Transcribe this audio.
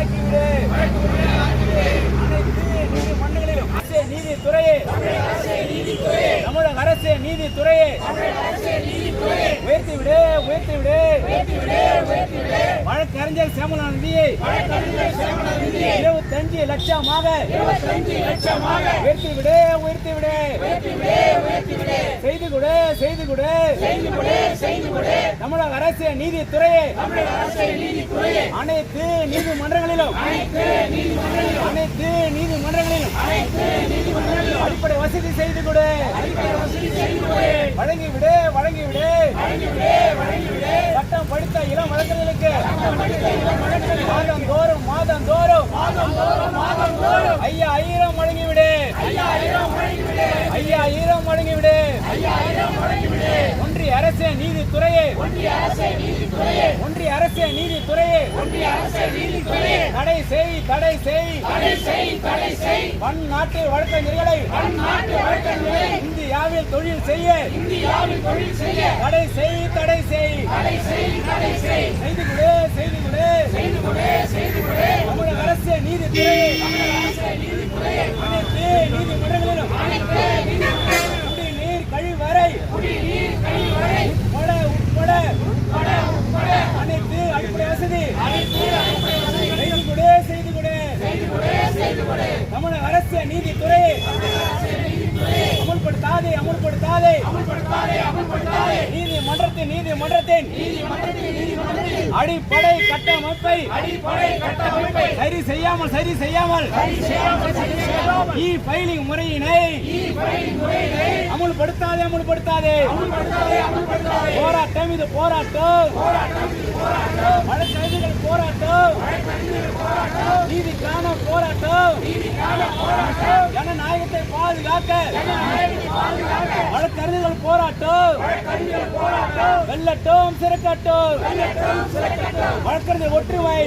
ஆக்கிவிடு. அனைத்து நீதிமன்றங்களிலும் நீதித்துறையே, தமிழக அரசு நீதித்துறையே உயர்த்திவிடு, உயர்த்திவிடு. வழக்கறிஞர் சேமலாநிதியை 25 லட்சமாக உயர்த்திவிடு, உயர்த்திவிடு. செய்து கொடு, செய்து கொடு. தமிழக அரசு நீதித்துறையை அனைத்து நீதிமன்றங்களிலும் அடிப்படை வசதி செய்து கொடு. வழங்கிவிடு, வழங்கிவிடு. சட்டம் படித்த இளம் வழக்கறிஞர்களுக்கு மாதந்தோறும் 5000 வழங்கிவிடு. 5000 வழங்கிவிடு. ஒன்றிய அரசு நீதித்துறையை தடை செய், தடை செய். பன்னாட்டு வழக்கறிஞர்களை இந்தியாவில் தொழில் செய்ய தடை செய், தடை செய். செய்து கொடு, செய்து கொடு. தமிழக அரசு நீதித்துறை அனைத்து நீதிமன்றங்களிலும் குடிநீர் கழிவறை உட்பட அனைத்து அடிப்படை வசதி செய்து கொடு. தமிழக அரசு நீதித்துறை அமுல்படுத்தாதே. நீதிமன்றத்தின் அடிப்படை கட்டமைப்பை சரி செய்யாமல் ஃபைலிங் முறையினை அமுல்படுத்தாதே. போராட்டம், இது போராட்டம். வழக்கறிஞர்கள் போராட்டம், நீதிக்கான போராட்டம். ஜனநாயகத்தை பாதுகாக்க வழக்கறிஞர்கள் போராட்டம். வெல்லட்டும், சிறக்கட்டும். வழக்கறிஞர் ஒற்றுமை.